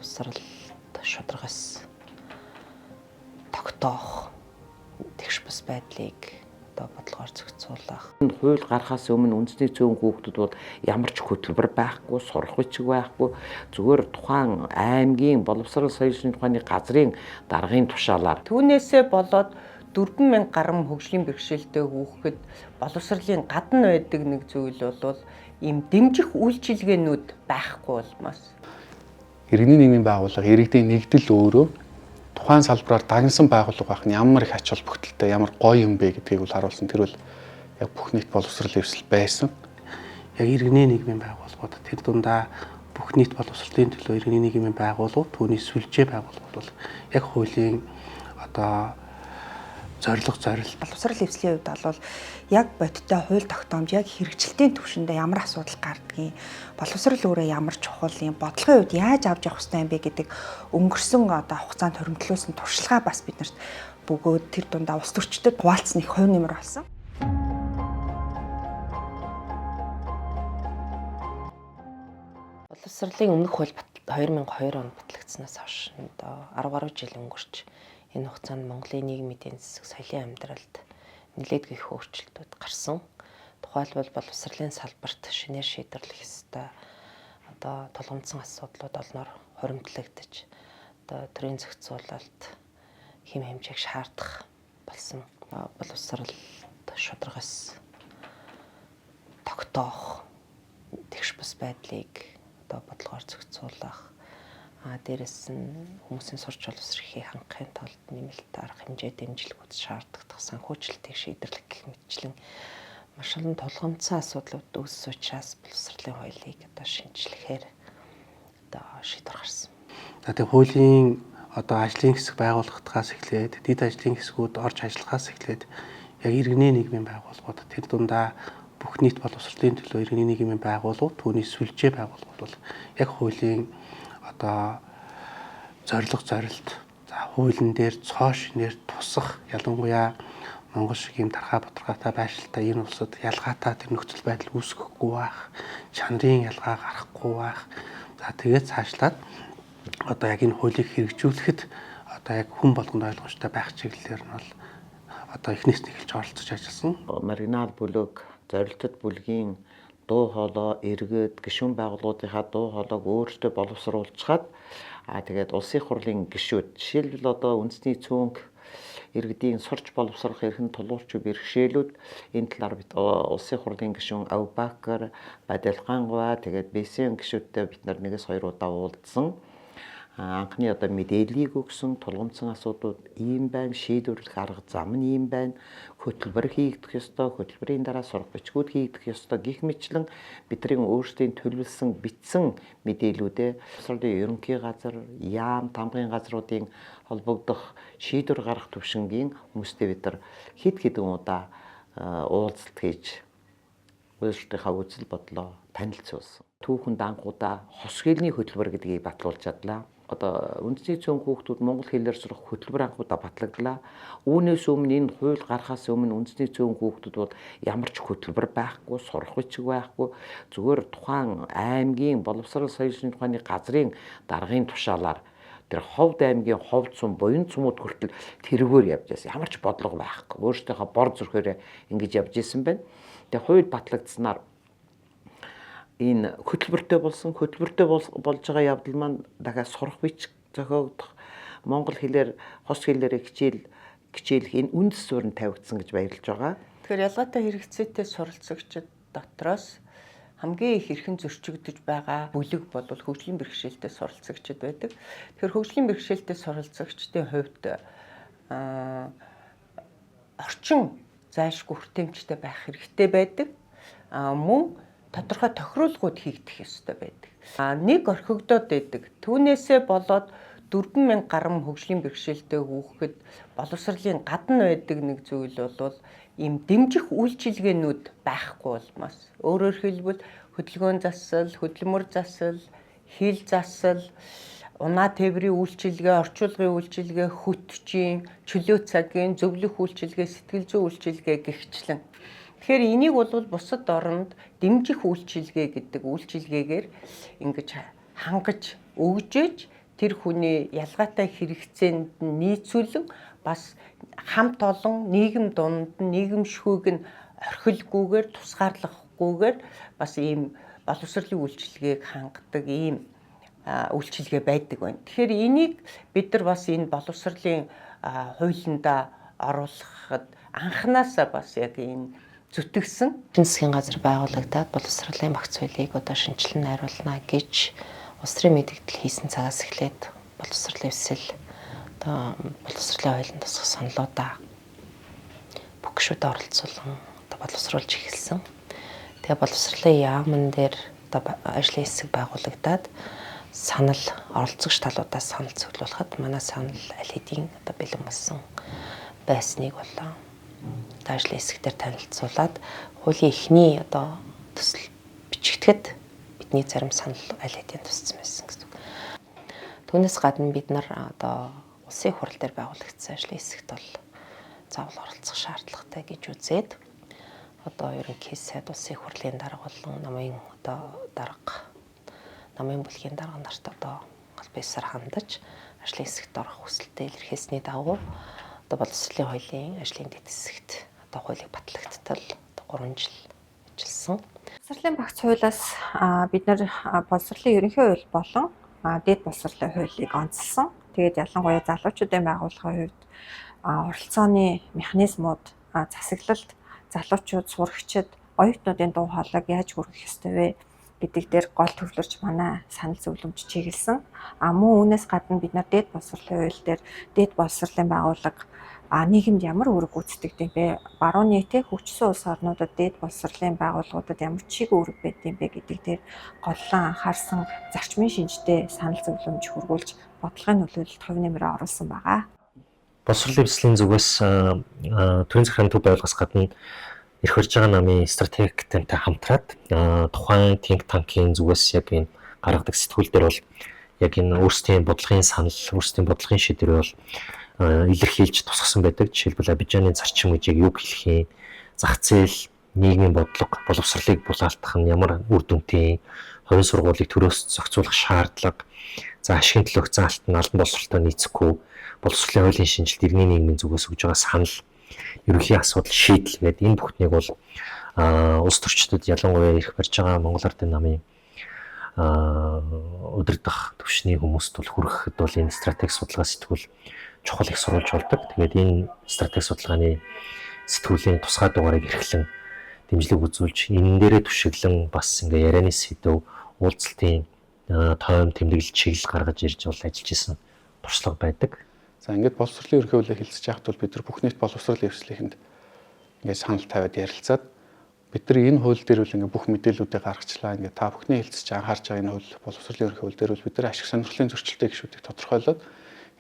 боловсрал шударгаас тогтоох тэгш бус байдлыг одоо бодлогоор зохицуулах. Хууль гарахаас өмнө үндэсний цөөн хүүхдүүд бол ямар ч хөтөлбөр байхгүй, сурах бичиг байхгүй, зүгээр тухайн аймгийн боловсрал соёлын тухайны газрын даргын тушаалаар түүнээсээ болоод 4,000 гаруй хөгжлийн бэрхшээлтэй хүүхэд боловсролын гадна байдаг нэг зүйл бол ийм дэмжих үйлчилгээнүүд байхгүй болмоос. Иргэний нийгмийн байгууллага, иргэдийн нэгдэл өөрөө тухайн салбараар дагнсан байгууллага байх нь ямар их ач холбогдолтой, ямар гоё юм бэ гэдгийг бол харуулсан. Тэр бол яг бүх нийт боловсрол дэвсэл байсан. Яг иргэний нийгмийн байгууллагууд тэр дундаа бүх нийт боловсролын төлөө иргэний нийгмийн байгууллагууд, түүний сүлжээ байгууллагууд бол яг хуулийн одоо зорилго зорилт. Боловсрол эвслийн хувьд бол яг бодиттой хууль тогтоомж, яг хэрэгжилтийн түвшиндээ ямар асуудал гардгийг, боловсрол өөрөө ямар чухал юм, бодлогын хувьд яаж авч явах ёстой юм бэ гэдэг өнгөрсөн одоо хугацаанд хоригдлуулсан туршлагаа бас биднэрт бөгөөд тэр дундаа улс төрчдөд хуваалцсан их хувь нэмэр болсон. Боловсролын өмнөх хууль 2002 онд батлагдсанаас хойш одоо 10 гаруй жил өнгөрч энэ хугацаанд Монголын нийгмийн эдийн засаг, соёлын амьдралд нэлээд их өөрчлөлтүүд гарсан. Тухайлбал боловсролын салбарт шинээр шийдвэрлэх ёстой одоо тулгымдсан асуудлууд олноор хуримтлагдаж одоо төрийн зохицуулалт хэм хэмжээг шаардах болсон. Боловсрал шударгаас тогтоох тэгш бус байдлыг одоо бодлогоор зохицуулах, дээрэс нь хүмүүсийн сурч боловсрохыг хангахын тулд нэмэлт арга хэмжээ дэмжлэгүүд шаарддаг санхүүжилтийг шийдвэрлэх гэх мэтчлэн маш олон тулгамдсан асуудлууд үүссэн учраас боловсролын хуулийг одоо шинжлэхээр одоо шийдвэр гарсан. Тэгээ хуулийн одоо ажлын хэсэг байгуулагдахаас эхлээд дэд ажлын хэсгүүд орж ажиллахаас эхлээд яг иргэний нийгмийн байгууллагууд тэр дундаа бүх нийт боловсролын төлөө иргэний нийгмийн байгууллагууд, түүний сүлжээ байгууллагууд бол яг хуулийн одоо зорилго зорилт, хуулийн дээр цоо шинээр тусах, ялангуяа Монгол шиг юм тархаа бутаргаатай байшилтай энэ улсад ялгаатай тэр нөхцөл байдал үүсгэхгүй байх, чанарын ялгаа гарахгүй байх. За тэгээд цаашлаад одоо яг энэ хуулийг хэрэгжүүлэхэд одоо яг хүн болгонд ойлгомжтой байх чиглэлээр нь бол одоо эхнээс нь эхэлж оролцож ажилласан. Маргинал бүлэг, зорилтод бүлгийн дуу хоолой, иргэд, гишүүн байгууллагуудынхаа дуу хоолойг өөртөө боловсруулчихад тэгээд улсын хурлын гишүүд жишээлбэл одоо үндэсний цөөнх иргэдийн сурч боловсрох эрхэм тулгуурч бэрхшээлүүд энэ талаар бид улсын хурлын гишүүн Абубакар Бадалхангуа тэгээд БС-ийн гишүүдтэй бид нар нэгээс хоёр удаа уулзсан. Анхны одоо мэдээллийг өгсөн тулгымдсан асуудлууд ийм байна, шийдвэрлэх арга зам нь ийм байна, хөтөлбөр хийгдэх ёстой, хөтөлбөрийн дараа сурах бичгүүд хийгдэх ёстой гэх мэтлэн бидний өөрсдийн төлөвлөсөн бичсэн мэдээллүүдээ боловсролын ерөнхий газар, яам, тамгын газруудын холбогдох шийдвэр гаргах төвшингийн хүмүүстэй бид нар хэд хэдэн удаа уулзалт хийж өөрсдийнхээ үзэл бодлоо танилцуулсан. Түүхэнд анхудаа хос хэлний хөтөлбөр гэдгийг батлуулж чадлаа. Одоо үндэсний цөөн хүүхдүүд монгол хэлээр сурах хөтөлбөр анхудаа батлагдлаа. Үүнээс өмнө энэ хууль гарахаас өмнө үндэсний цөөн хүүхдүүд бол ямар ч хөтөлбөр байхгүй, сурах бичиг байхгүй, зүгээр тухайн аймгийн боловсрал соёлын тухайны газрын даргын тушаалаар тэр ховд аймгийн ховд сум, буян цумууд хүртэл тэргээр явж байсан. Ямар ч бодлого байхгүй. Өөрсдийнхөө бор зүрхээрээ ингэж явж исэн байна. Тэгээ хууль батлагдсанаар энэ хөтөлбөртэй болж байгаа явдал маань дахиад сурах бичиг зохиогдох, монгол хэлээр хос хэлээр хичээлэх энэ үндэс суурь нь тавигдсан гэж баярлаж байгаа. Тэгэхээр ялгаатай хэрэгцээтэй суралцагчид дотроос хамгийн их эрхэн зөрчигдөж байгаа бүлэг бол хөгжлийн бэрхшээлтэй суралцагчид байдаг. Тэгэхээр хөгжлийн бэрхшээлтэй суралцагчдын хувьд орчин зайлшгүй хүртээмжтэй байх хэрэгтэй байдаг. Мөн тодорхой тохируулгууд хийгдэх ёстой байдаг. Нэг орхигдоод байдаг. Түүнээсээ болоод 4,000 гаруй хөгжлийн бэрхшээлтэй хүүхэд боловсролын гадна байдаг нэг зүйл бол ийм дэмжих үйлчилгээнүүд байхгүй болмоос. Өөрөөр хэлбэл хөдөлгөөн засал, хөдөлмөр засал, хил засал, унаа тээврийн үйлчилгээ, орчуулгын үйлчилгээ, хөтчийн, чөлөө цагийн, зөвлөх үйлчилгээ, сэтгэл зүйн үйлчилгээ гэгчлэн. Тэгэхээр энийг бол бусад оронд дэмжих үйлчилгээ гэдэг үйлчилгээгээр ингэж хангаж өгжээж тэр хүний ялгаатай хэрэгцээнд нийцүүлэн бас хамт олон нийгэм дунд нийгэмшхүйг нь орхилгүйгээр тусгаарлахгүйгээр бас ийм боловсролын үйлчилгээг хангадаг ийм үйлчилгээ байдаг байна. Тэгэхээр энийг бид нар бас энэ боловсролын хуулиндаа оруулахад анханасаа бас яг энэ зүтгэсэн. Эдийн засгийн газар байгуулагдаад боловсролын багц хуулийг одоо шинжилэн найруулна гэж улс төрийн мэдээлэл хийсэн цагаас эхлээд боловсролын эвсэл одоо боловсролын хуулийн тусгах саналуудаа бүх гишүүдэд оролцуулан одоо боловсруулж эхэлсэн. Тэгээ боловсролын яамн дээр одоо ажлын хэсэг байгуулагдаад санал оролцогч талуудаас санал цуглуулахад манай санал аль хэдийн одоо бэлэн болсон байсныг болоо ажлын хэсэгтэр танилцуулаад хуулийн эхний одоо төсөл бичигдэхэд бидний зарим санал аль хэдийн тусцсан байсан гэсэн. Түүнээс гадна бид нар одоо улсын хурал дээр байгуулагдсан ажлын хэсэгт бол заавал оролцох шаардлагатай гэж үзээд одоо ерөнхий сайд улсын хурлын дарга болон намын одоо дарга намын бүлгийн дарга нарт одоо албан ёсоор хандаж ажлын хэсэгт орох хүсэлтэд илэрхийлсний дагуу одоо боловсролын хуулийн ажлын дэд хэсэгт одоо хуулийг батлагдтал 3 жил ажилласан. Боловсролын багц хуулиас бид нар боловсролын ерөнхий хууль болон дэд боловсролын хуулийг онцлсон. Тэгээд ялангуяа залуучуудын байгууллагын хувьд оролцооны механизмууд, засаглалт, залуучууд, сурагчид, оюутнуудын дуу хоолойг яаж хүргэх ёстой вэ гэдэг дээр гол төвлөрч манай санал зөвлөмж чиглэсэн. Мөн үүнээс гадна бид нар дэд боловсролын хууль дээр дэд боловсролын байгууллага нийгэмд ямар үүрэг гүйцэтгэдэг вэ? Баруун нийтийн хөгжсөн улс орнуудад дэд боловсролын байгууллагуудад ямар чиг үүрэг байдаг вэ гэдэг дээр голлон анхаарсан зарчмын шинжтэй санал зөвлөмж хөрвүүлж бодлогын нөлөөлөлт хувь нэмрээ оруулсан байгаа. Боловсролын эвслийн зүгээс төрийн захиргааны төв байгууллагаас гадна ирэх барьж байгаа намын стратеги тантай хамтраад тухайн think tank-ийн зүгээс яг энэ гаргадаг сэтгүүл дээр бол яг энэ өөрсдийн бодлогын санал, өөрсдийн бодлогын шийдвэр бол илэрхийлж тусгасан байдаг. Жишээлбэл Абижаны зарчим гэж яг юу хэлэх юм? Зах зээл, нийгмийн бодлого, боловсролыг булаалтах нь ямар үр дүнтэй, хувийн сургуулийг төрөөс зохицуулах шаардлага, за ашигын төлөх заалт нь албан боловсролтой нийцэхгүй, боловсролын хуулийн шинжилт иргэний нийгмийн зүгээс өгж байгаа санал, ерөнхий асуудал шийдэл гэдэг энэ бүхнийг бол улс төрчдөд ялангуяа ирэх барьж байгаа Монгол Ардын намын удирдах түвшний хүмүүст бол хүрэхэд бол энэ стратеги судалгаа сэтгүүл чухал их сурвалж болдог. Тэгээд энэ стратеги судалгааны сэтгүүлийн тусгай дугаарыг эрхлэн дэмжлэг үзүүлж энэ дээрээ түшиглэн бас ингээ ярианы сэдв, уулзалтын тойм тэмдэглэл чиглэл гаргаж ирж бол ажиллаж исэн туршлага байдаг. За ингээд боловсролын ерөнхий хуулийг хэлцэж яхад бол бид нар бүх нийт боловсролын эвслийнхэнд ингээд санал тавиад ярилцаад бид нар энэ хууль дээр үл ингээд бүх мэдээллүүдийг гаргачлаа. Ингээд та бүхний хэлцэж анхаарч байгаа энэ хууль боловсролын ерөнхий хууль дээр үл бид нар ашиг сонирхлын зөрчилтэй гишүүдийг тодорхойлоод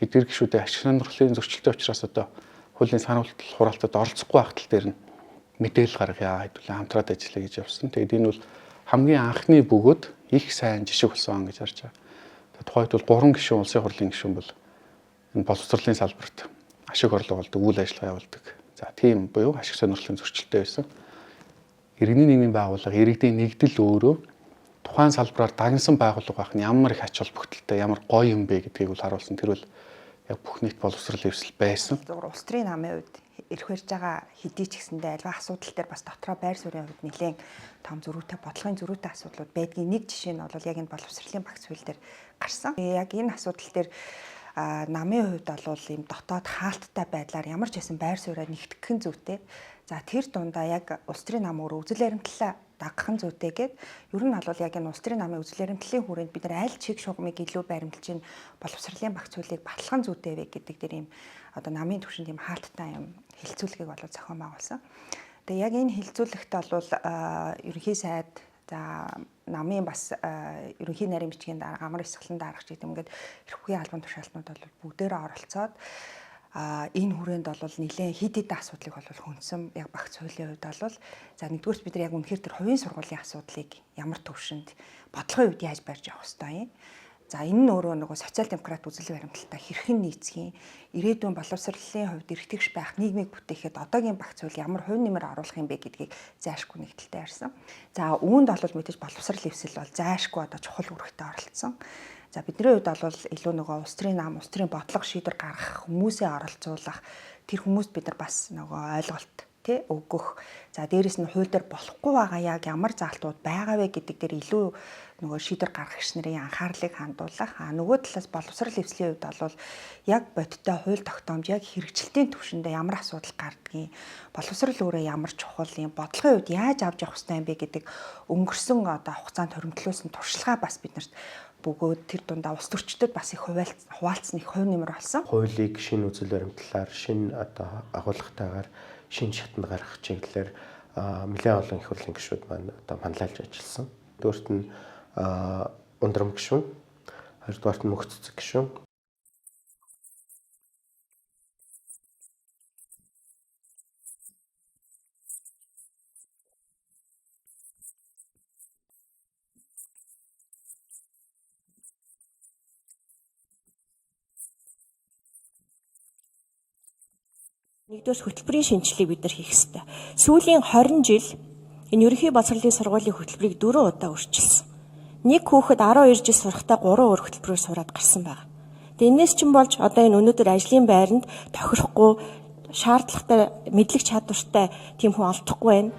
эдгээр гишүүдийн ашиг сонирхлын зөрчилтэй учраас одоо хуулийн сануултал хураалтад оролцохгүй байх тал дээр нь мэдээлэл гаргая хэдүүлээ хамтраад ажиллая гэж явсан. Тэгээд энэ бол хамгийн анхны бөгөөд их сайн жишг болсон гэж харж байгаа. Тухайд бол 3 гишүүн улсын хурлын гишүүн бол энэ боловсролын салбарт ашиг орлого олдог, үйл ажиллагаа явуулдаг. За тийм буюу ашиг сонирхлын зөрчилтэй байсан. Иргэний нийгмийн байгууллага, иргэдийн нэгдэл өөрөө тухайн салбараар дагнсан байгууллага байх нь ямар их ач холбогдолтой, ямар гоё юм бэ гэдгийг бол харуулсан. Тэр бол яг бүх нийт боловсрол эвсэл байсан. Улс төрийн намын үед ирэх барьж байгаа хэдий ч гэсэндээ альва асуудал дээр бас дотроо байр суурийн хувьд нэлээд том зөрүүтэй, бодлогын зөрүүтэй асуудлууд байдгийн нэг жишээ нь бол яг энэ боловсролын багц хууль дээр гарсан. Яг энэ асуудал дээр намын хувьд бол ийм дотоод хаалттай байдлаар ямар ч байсан байр сууриа нэгтгэх нь зүйтэй. За тэр дундаа яг улс төрийн нам өөрөө үзэл баримтлалаа дагах нь зүйтэйгээд ер нь бол яг энэ улс төрийн намын үзэл баримтлалын хүрээнд бид нар аль чиг шугамыг илүү баримтлж ин боловсролын багц хуулийг баталгах нь зүйтэй вэ гэдэг дээр ийм одоо намын түвшинд ийм хаалттай юм хэлцүүлгийг бол зохион байгуулсан. Тэгээ яг энэ хэлцүүлэгт бол ерөнхий сайд за намын бас ерөнхий нарийн бичгийн дарга, амар эсгэлэн дарагч гэдэг юм ингээд эрхүүгийн албан тушаалтнууд бол бүгдээрээ оролцоод энэ хүрээнд бол нэлээд хид хид асуудлыг бол хүндсэн яг багц хуулийн хувьд бол за нэгдүгээрт бид нар яг үнэхээр тэр хувийн сургуулийн асуудлыг ямар төвшөнд бодлогын хувьд яаж барьж явах ёстой юм. За энэ нь өөрөө нөгөө социал демократ үзэл баримталтай хэрхэн нийцхийн ирээдүйн боловсролын хувьд эргэтгэж байх нийгмийг бүтээхэд одоогийн багц хууль ямар хувь нэмэр оруулах юм бэ гэдгийг зайлшгүй нэгдэлтэй ярьсан. За үүнд бол мэдээж боловсрол эвсэл бол зайлшгүй одоо чухал үүрэгтэй оролцсон. За бидний хувьд бол илүү нөгөө улс төрийн нам, улс төрийн бодлого шийдвэр гаргах хүмүүсээ оролцуулах тэр хүмүүст бид нар бас нөгөө ойлголт тий өгөх. За дээрэс нь хууль дээр болохгүй байгаа яг ямар заалтууд байгаа вэ гэдэг дээр илүү нөгөө шийдвэр гаргагч нарын анхаарлыг хандуулах. Нөгөө талаас боловсрал эвслийн хувьд бол яг бодиттой хууль тогтоомж яг хэрэгжилтийн түвшиндээ ямар асуудал гардгийг, боловсрал өөрөө ямар чухал юм, бодлогын хувьд яаж авч явах ёстой юм бэ гэдэг өнгөрсөн одоо хугацаанд хоригдлуулсан туршлагаа бас биднэрт бөгөөд тэр дундаа улс төрчдөд бас их хуваалцсан их хувь нэмэр болсон. Хуулийг шинэ үзэл баримтлалаар, шинэ одоо агуулгатайгаар шинэ шатанд гаргах чиглэлээр нэлээд олон их хурлын гишүүд маань одоо манлайлж ажилласан. Дөрөвт нь ундрам гишүүн, хоёрдугаарт нь мөх цэцэг гишүүн. Нэгдүгээр хөтөлбөрийн шинжилгээг бид нар хийх ёстой. Сүүлийн 20 жил энэ ерөнхий боловсролын сургуулийн хөтөлбөрийг 4 удаа өөрчилсөн. Нэг хүүхэд 12 жил сурахдаа 3 өөр хөтөлбөрөөр сураад гарсан байна. Тэгээ энэс чинь болж одоо энэ өнөөдөр ажлын байранд тохирохгүй шаардлагатай мэдлэг чадвартай тийм хүн олдохгүй байна.